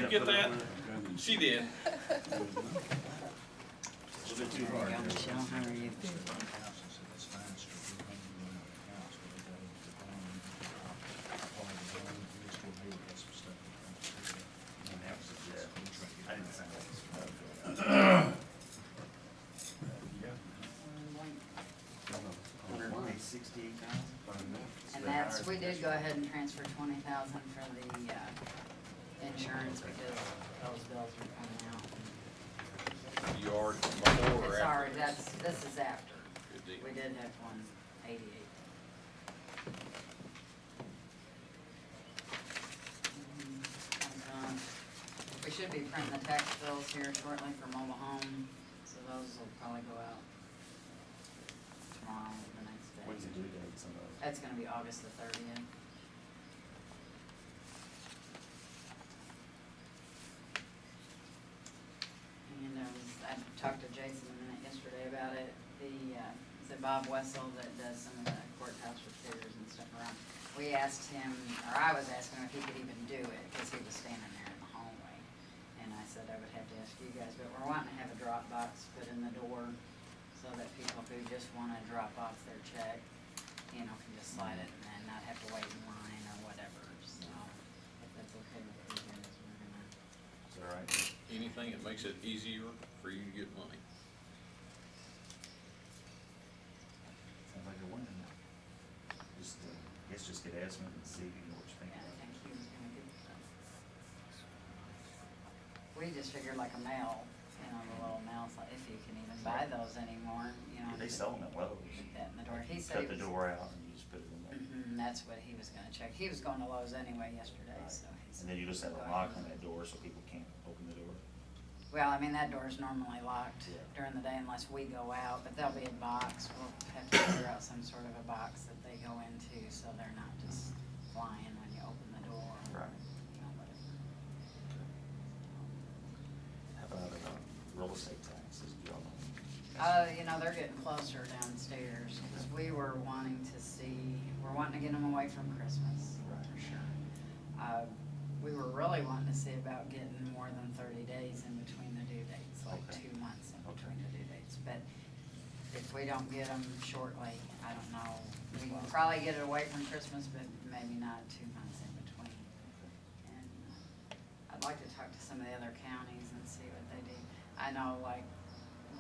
get that? She did. Michelle, how are you? And that's, we did go ahead and transfer 20,000 for the, insurance because those bills are coming out. You are before or It's after? already, this is after. Good deal. We did have 188. We should be printing the tax bills here shortly for mobile home, so those will probably go out tomorrow or the next day. When's the due date, some of those? That's gonna be August the 30th. And I talked to Jason a minute yesterday about it. It's Bob Wessel that does some of the courthouse repairs and stuff around. We asked him, or I was asking him if he could even do it, because he was standing there in the hallway. And I said I would have to ask you guys, but we're wanting to have a drop box put in the door so that people who just wanna drop off their check, you know, can just slide it and not have to wait in line or whatever, so if that's okay with you guys, we're gonna. Is that right? Anything that makes it easier for you to get money. Sounds like a win. Just, guess just get estimate and see what you think Yeah, I about think it. he was gonna get some. We just figured like a mail, you know, the little mails, like if you can even buy those anymore, you know. They sell them at Lowe's. Keep that in the door. He said Cut he the was. door out and you just put it in there. That's what he was gonna check. He was going to Lowe's anyway yesterday, Right. so he's. And then you just have a lock on that door so people can't open the door. Well, I mean, that door's normally locked Yeah. during the day unless we go out, but there'll be a box. We'll have to figure out some sort of a box that they go into, so they're not just flying when you open the door. Right. You know, whatever. How about real estate taxes, do y'all know? You know, they're getting closer downstairs, because we were wanting to see, we're wanting to get them away from Christmas, Right. for sure. We were really wanting to see about getting more than 30 days in between the due dates, like Okay. 2 months in Okay. between the due dates. But if we don't get them shortly, I don't know, we can probably get it away from Christmas, but maybe not 2 months in between. And I'd like to talk to some of the other counties and see what they do. I know, like,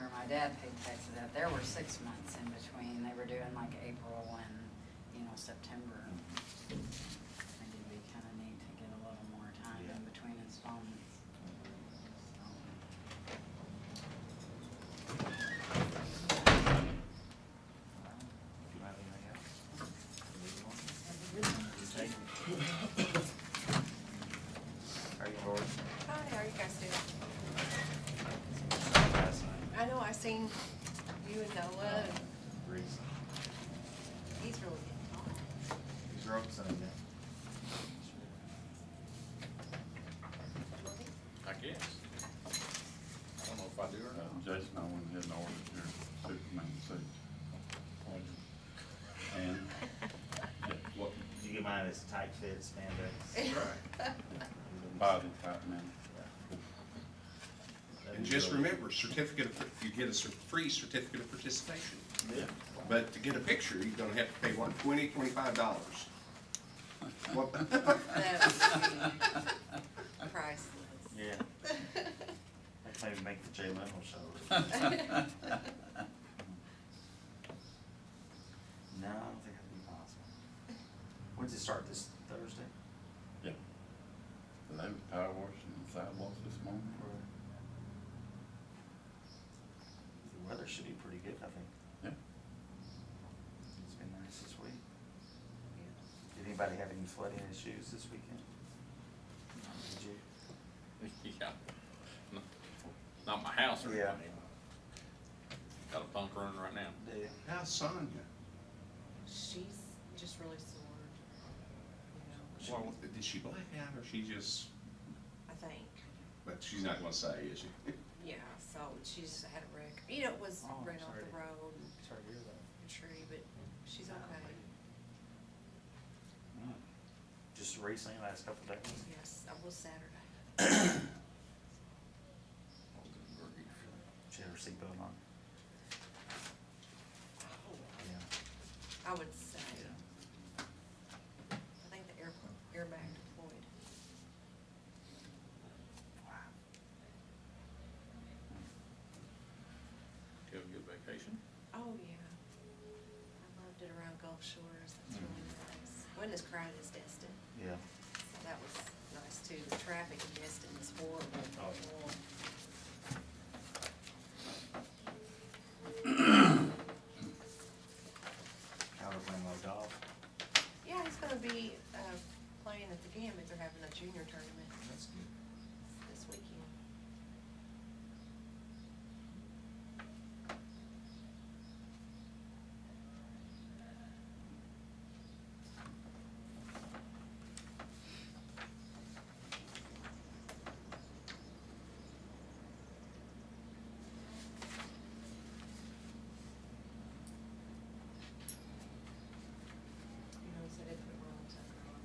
where my dad paid taxes at, there were 6 months in between. They were doing like April and, you know, September. I think it'd be kinda neat to get a little more time Yeah. in between installments. Do you have anything else? You take it. How are you, Lord? Hi, how are you guys doing? Last night. I know I seen you and Noah, and Reese. he's really getting tall. He's your old son, yeah. I guess. I don't know if I do or not. Jason, I went ahead and ordered your Superman suit. And, What, you get mine as tight fit spandex. Right. body type man. And just remember, you get a free certificate of participation. Yeah. But to get a picture, you're gonna have to pay what, $25? What? That would be priceless. Yeah. That maybe make the Jay Leno show. No, I don't think that'd be possible. When's it start, this Thursday? Yeah. But they was power washing the sidewalks this morning. The weather should be pretty good, I think. Yeah. It's been nice this week. Did anybody have any flooding issues this weekend? Did you? Yeah. Not my house or Yeah. anything. Got a punk running right now. Did you? How's Sonya? She's just really sore, you know, Well, did she black out or she just, I think. but she's not gonna say, is she? Yeah, so she's had a wreck. You know, it was Oh, right off sorry. the road, Sorry to hear that. a tree, but she's okay. Just recently, last couple of days? Yes, it was Saturday. her seatbelt on. Yeah. I would say, Yeah. I think the airbag deployed. Wow. You have a good vacation? Oh, yeah. I loved it around Gulf Shores, that's really nice. Wasn't as crowded as Destin, Yeah. so that was nice too. The traffic in Destin is horrible. Oh, yeah. Howard playing low golf. Yeah, he's gonna be, playing at the Gambit, they're having a junior tournament That's good. this weekend. You know, so they put Ron Tucker on.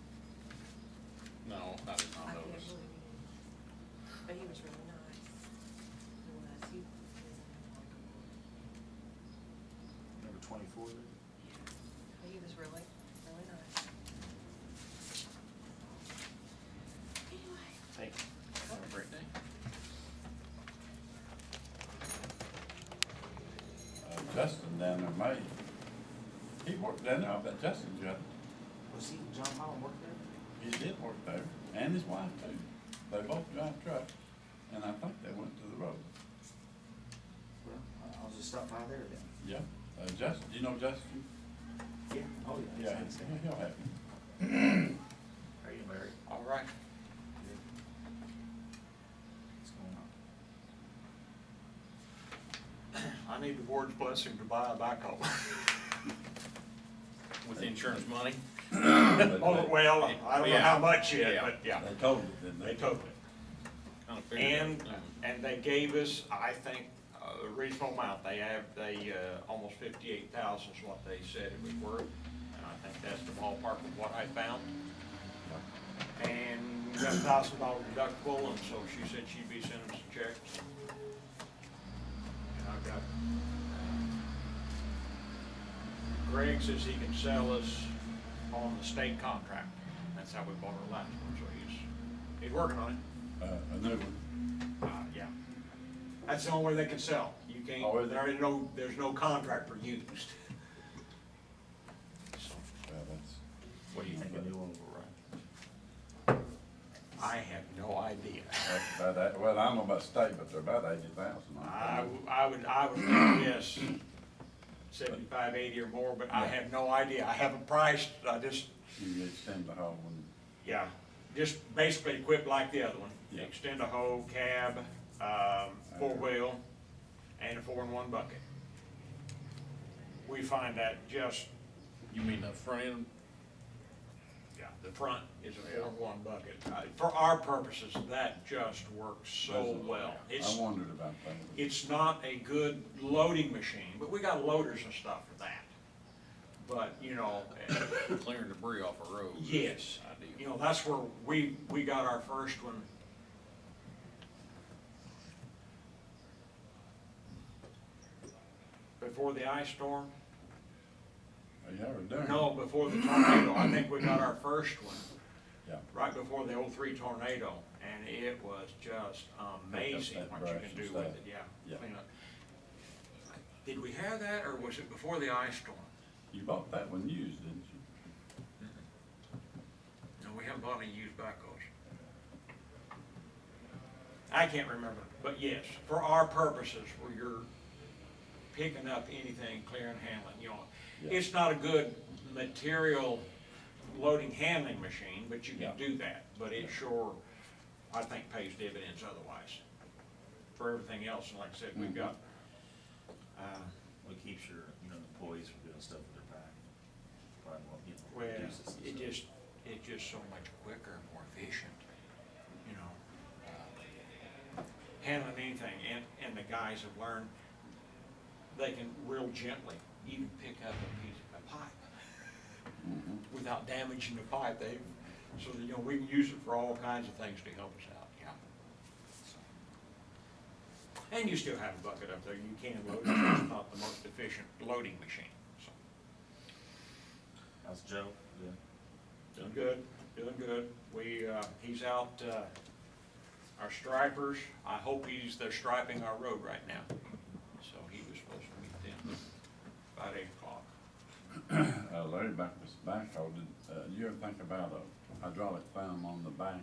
No, I did not I can't notice. believe it. But he was really nice. He was, he is unlikable. Number 24 there. But he was really, really nice. Anyway. Thank you. Have a great day. Justin down there, May, he worked down there, I bet Justin's got, Was he, John Holland work there? he did work there, and his wife too. They both drive trucks, and I think they went to the road. Well, I'll just stop by there then. Yeah, Justin, you know Justin? Yeah. Oh, yeah. Yeah, That's nice. he'll have him. How are you, Larry? All right. Good. What's going on? I need the board's blessing to buy a backhoe. With insurance money? Oh, well, I don't know how much yet, Yeah. but yeah, They told it, didn't they? they totaled it. Kinda figured that. And they gave us, I think, a reasonable amount. They almost 58,000 is what they said it was worth. And I think that's the ballpark of what I found. And got $1,000 deductible, and so she said she'd be sending some checks. And I've got, Greg says he can sell us on the state contract. That's how we bought our last one, so he's working on it. A new one. Yeah. That's the only way they can sell. You Oh, can't, is it? there's no contract for used. So, Well, that's, What do you think a new one will run? I have no idea. that's about that, well, I don't know about state, but they're about 80,000. I would guess 75, 80 or more, but I Yeah. have no idea. I haven't priced, I just, You can extend the whole one. yeah, just basically equipped like the other one. Yeah. Extend a hoe, cab, four-wheel, and a 4-in-1 bucket. We find that just, You mean the front end? yeah, the front is a 4-in-1 bucket. For our purposes, that just works so well. I wondered about that. It's not a good loading machine, but we got loaders and stuff for that. But, you know, Clearing debris off a road. yes, Ideal. you know, that's where we got our first one. Before the ice storm? Yeah, we're doing. No, before the tornado. I think we got our first one Yeah. right before the '03 tornado, and it was just amazing that what you brush can and do stuff. with it, yeah. Yeah. Clean up. Did we have that, or was it before the ice storm? You bought that one used, didn't you? No, we haven't bought any used backhoes. I can't remember, but yes, for our purposes, where you're picking up anything, clearing, handling, you know, Yeah. it's not a good material loading handling machine, but you Yeah. can do that. But it sure, I think, pays dividends otherwise. For everything else, and like I said, we've got, What keeps your, employees from doing stuff with their back? Probably won't, well, reduces and stuff. it's just so much quicker and more efficient, you know. Handling anything, and the guys have learned, they can real gently even pick up a piece of pipe without damaging the pipe. So that, we can use it for all kinds of things to help us out, yeah. So. And you still have a bucket up there, you can load, it's just not the most efficient loading machine, so. How's Joe? Good. Doing good. He's out, our stripers, I hope they're striping our road right now. So he was supposed to meet them about 8 o'clock. Larry, back this backhoe, did you ever think about a hydraulic thumb on the back?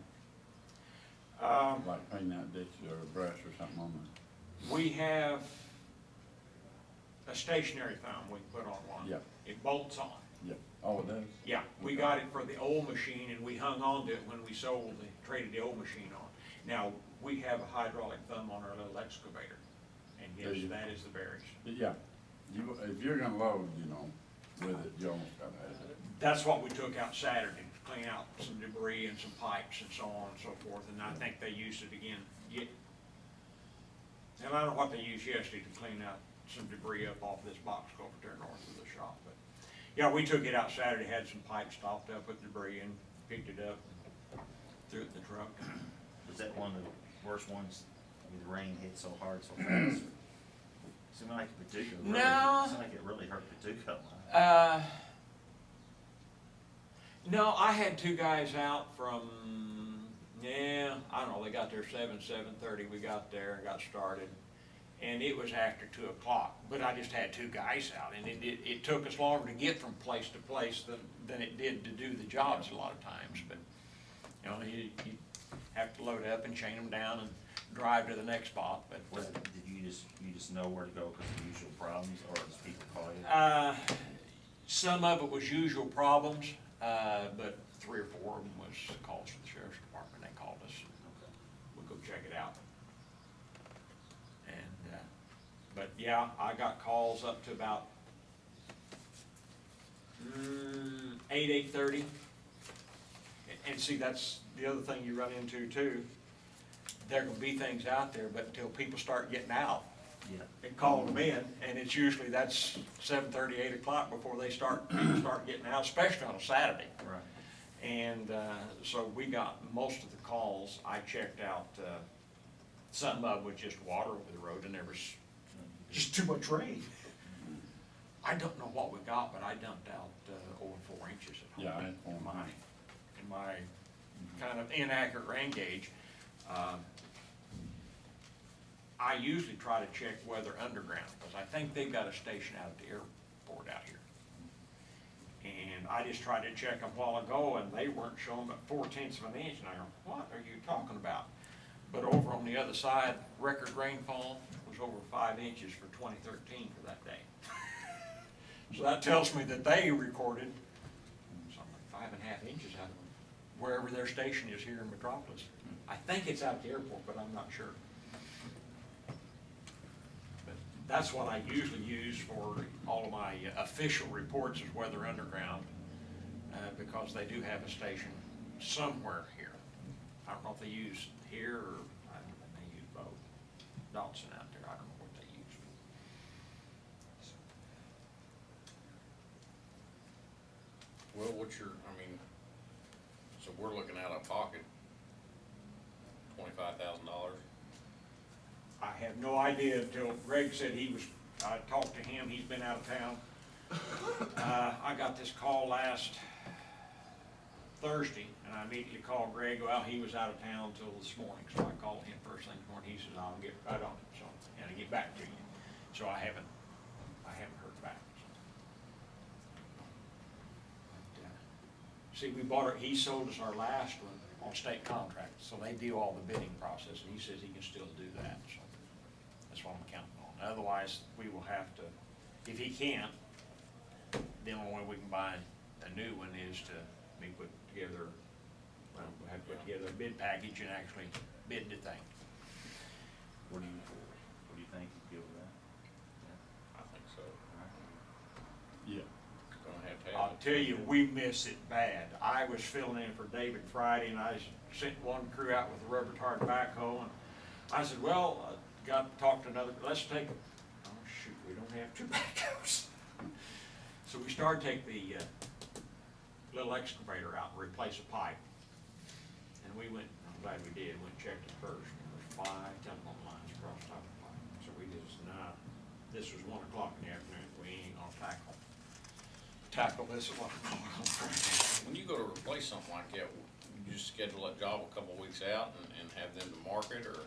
Like clean that ditch or a brush or something on the? We have a stationary thumb we can put on one. Yeah. It bolts on. Yeah. Oh, it does? Yeah, we got it for the old machine and we hung on to it when we traded the old machine on. Now, we have a hydraulic thumb on our little excavator, and Do yes, you? that is the berries. Yeah. If you're gonna load, with it, you almost gotta have it. That's what we took out Saturday, to clean out some debris and some pipes and so on and so forth, and I think they used it again. And I don't know what they used yesterday to clean out some debris up off this box culvert there north of the shop, but, yeah, we took it out Saturday, had some pipes stopped up with debris and picked it up, and threw it in the truck. Was that one of the worst ones? I mean, the rain hit so hard, so fast. Seemed like Paducah really, No. seemed like it really hurt Paducah. No, I had two guys out from, I don't know, they got there 7:30, we got there and got started, and it was after 2 o'clock, but I just had two guys out, and it took us longer to get from place to place than it did to do the jobs a lot of times, but, you have to load up and chain them down and drive to the next spot, but. Did you just know where to go because of the usual problems, or does people call you? Some of it was usual problems, but 3 or 4 of them was calls from the sheriff's department. They called us. We'll go check it out. And, but yeah, I got calls up to about 8:30. And see, that's the other thing you run into too. There can be things out there, but until people start getting out Yeah. and calling them in, and it's usually that's 7:30, 8 o'clock before people start getting out, especially on a Saturday. Right. And so we got most of the calls. I checked out, some of it was just water over the road and there was just too much rain. I don't know what we got, but I dumped out over 4 inches at home. Yeah, I had In my kind of inaccurate rain gauge. I usually try to check weather underground, because I think they've got a station out at the airport out here. And I just tried to check them a while ago, and they weren't showing but 4/10 of an inch, and I go, what are you talking about? But over on the other side, record rainfall was over 5 inches for 2013 for that day. So that tells me that they recorded something like 5.5 inches out of wherever their station is here in Metropolis. I think it's out at the airport, but I'm not sure. But that's what I usually use for all of my official reports is Weather Underground, because they do have a station somewhere here. I don't know if they use here or I don't know, they may use both. Dawson out there, I don't know what they use. Well, so we're looking out of pocket $25,000. I have no idea until Greg said I talked to him, he's been out of town. I got this call last Thursday, and I immediately called Greg. Well, he was out of town till this morning, so I called him first thing this morning. He says, I'll get right on it, so, and I'll get back to you. So I haven't heard back. But, see, he sold us our last one on state contract, so they do all the bidding process, and he says he can still do that, so that's what I'm counting on. Otherwise, we will have to, if he can't, the only way we can buy a new one is to put together, we'll have to put together a bid package and actually bid the thing. What do you think? You good with that? I think so. Yeah. Gonna have to have I'll it. tell you, we miss it bad. I was filling in for David Friday, and I sent one crew out with a rubber tard backhoe, and I said, well, got to talk to another, let's take oh shoot, we don't have 2 backhoes. So we started to take the little excavator out and replace a pipe. And we went, I'm glad we did, went and checked it first. There was 5 telephone lines across the top of the pipe. this was 1 o'clock in the afternoon, we ain't gonna tackle this at 1 o'clock on Friday. When you go to replace something like that, you just schedule that job a couple of weeks out and have them to mark it, or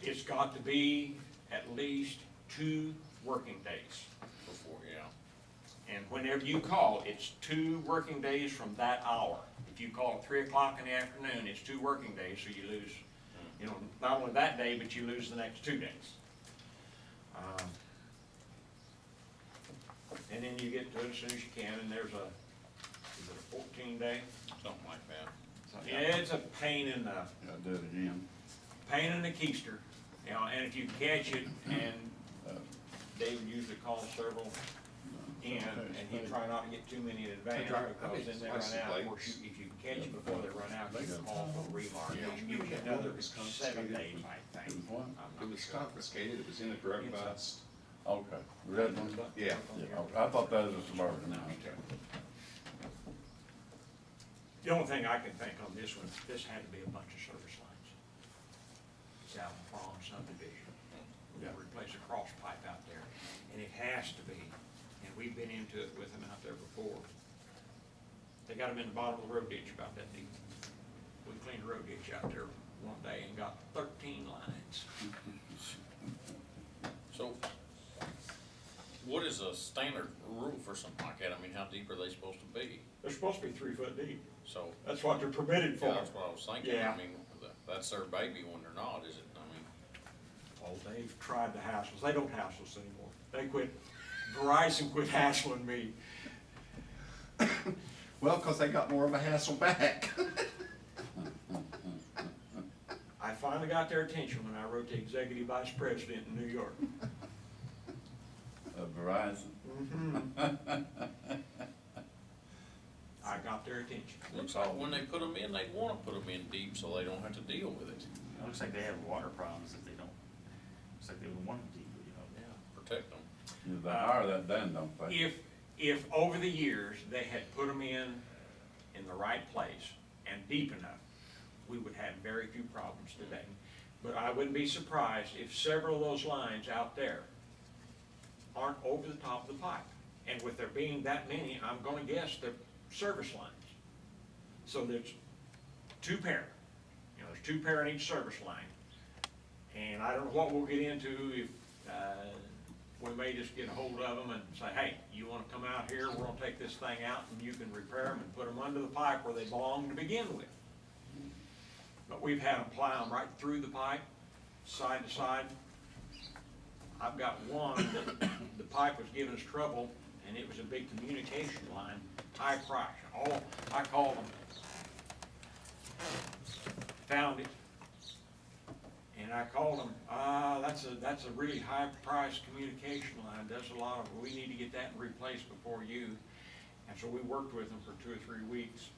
It's got to be at least 2 working days. before, yeah? And whenever you call, it's 2 working days from that hour. If you call at 3 o'clock in the afternoon, it's 2 working days, so you lose, you know, not only that day, but you lose the next 2 days. And then you get to it as soon as you can, and there's is it a 14-day? Something like that. Yeah, it's a pain in the, Gotta do it again. pain in the keister, you know, and if you catch it, and David usually calls several in, and he try not to get too many in advance, because then they run out. Of course, if you catch them before they run out, you can call for a remark, which gives you another 7 days, I It think. was what? I'm It not was sure. confiscated, it was in a drug It's a- bust. Okay, red one? Yeah. Yeah, okay. I thought that was a suburban. The only thing I can think on this one, this had to be a bunch of service lines. It's out in Farm subdivision. We gotta replace a cross pipe out there, and it has to be, and we've been into it with them out there before. They got them in the bottom of the road ditch about that deep. We cleaned the road ditch out there one day and got 13 lines. So, what is a standard rule for something like that? I mean, how deep are they supposed to be? They're supposed to be 3 foot deep. So, That's what they're permitted for. yeah, that's what I was thinking. Yeah. I mean, that's their baby when they're not, is it? I mean, Oh, they've tried to hassle us. They don't hassle us anymore. They quit, Verizon quit hassling me. Well, because they got more of a hassle back. I finally got their attention when I wrote to executive vice president in New York. Verizon. I got their attention. looks like when they put them in, they wanna put them in deep so they don't have to deal with it. It looks like they have water problems if they don't, looks like they would want them deeper, you know. Protect them. Either that higher that done, don't they? If over the years they had put them in the right place and deep enough, we would have very few problems today. But I wouldn't be surprised if several of those lines out there aren't over the top of the pipe. And with there being that many, I'm gonna guess they're service lines. So there's 2 pair, you know, there's 2 pair in each service line. And I don't know what we'll get into if, we may just get a hold of them and say, hey, you wanna come out here, we're gonna take this thing out and you can repair them and put them under the pipe where they belong to begin with. But we've had them plow them right through the pipe, side to side. I've got one that the pipe was giving us trouble, and it was a big communication line, high price. Oh, I called them, found it, and I called them, that's a really high price communication line, does a lot of, we need to get that replaced before you. And so we worked with them for 2 or 3 weeks.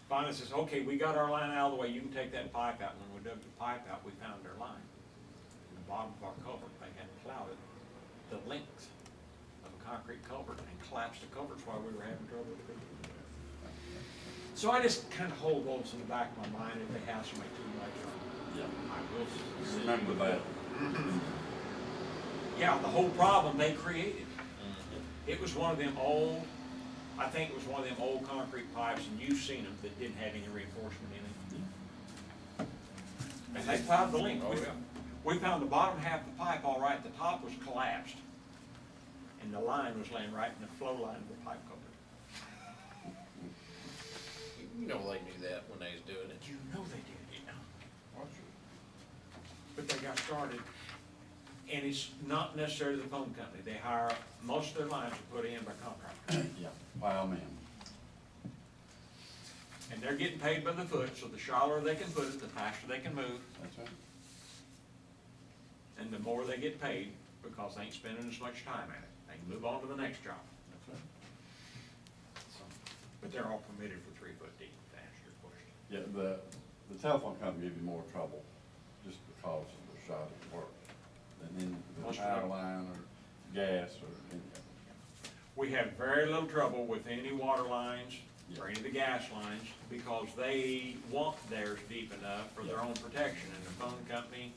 Finally says, okay, we got our line out of the way, you can take that pipe out. When we dug the pipe out, we found their line. In the bottom of our culvert, they had plowed it the length of a concrete culvert and collapsed the culverts while we were having trouble with it. So I just kind of hold those in the back of my mind if they hassle me too much. Yeah. I will. Remember that. Yeah, the whole problem they created. It was one of them old, I think it was one of them old concrete pipes, and you've seen them, that didn't have any reinforcement in it. And they plowed the length. Oh, yeah. We found the bottom half of the pipe all right, the top was collapsed. And the line was laying right in the flow line of the pipe culvert. You know they knew that when they was doing it. You know they did, yeah. But they got started, and it's not necessarily the phone company. They hire, most of their lines are put in by contractors. Yeah, plowman. And they're getting paid by the foot, so the shallower they can put it, the faster they can move, That's right. and the more they get paid, because they ain't spending as much time at it. They can move on to the next job. That's right. So, but they're all permitted for 3 foot deep, to answer your question. Yeah, the telephone company give you more trouble just because of the shoddy work than in the Most of power them. line or gas or anything. We have very little trouble with any water lines or any of the gas lines, because they want theirs deep enough for their own protection, and the phone company,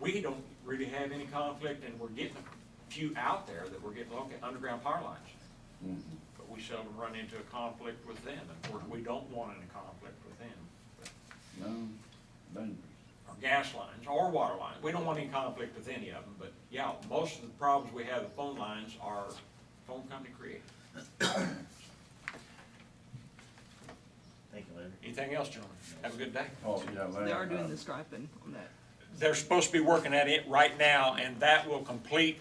we don't really have any conflict, and we're getting a few out there that we're getting local underground power lines. Mhm. But we seldom run into a conflict with them, and of course, we don't want any conflict with them. No, dangerous. Or gas lines, or water lines, we don't want any conflict with any of them, but yeah, most of the problems we have with phone lines are phone company created. Thank you, Larry. Anything else, gentlemen? Have a good day. Oh, yeah, Larry, They are doing the striping on that. They're supposed to be working at it right now, and that will complete,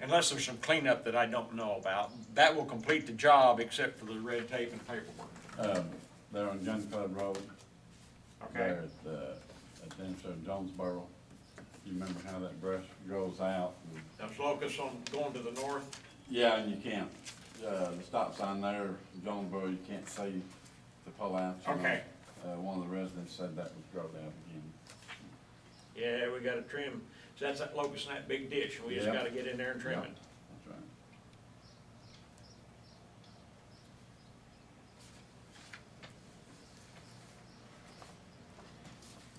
unless there's some cleanup that I don't know about, that will complete the job except for the red tape and paperwork. They're on Gun Club Road. Okay? There at the intersection of Jonesboro. You remember how that brush grows out? Those locusts on, going to the north, Yeah, and you can't, the stop sign there, Jonesboro, you can't see the pull out. You know. Okay. One of the residents said that would grow out again. yeah, we gotta trim, so that's that locust in that big ditch, we just Yeah. gotta get in there and trim Yeah, it. that's right.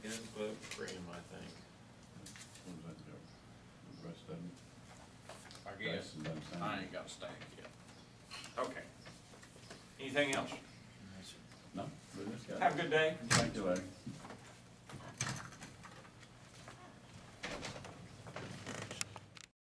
Gun club trim, I think. What was that, Joe? The rest of them? I guess, Jason doesn't sound- I ain't got a stack yet. Okay. Anything else? No, we just got. Have a good day. Thank you, Larry.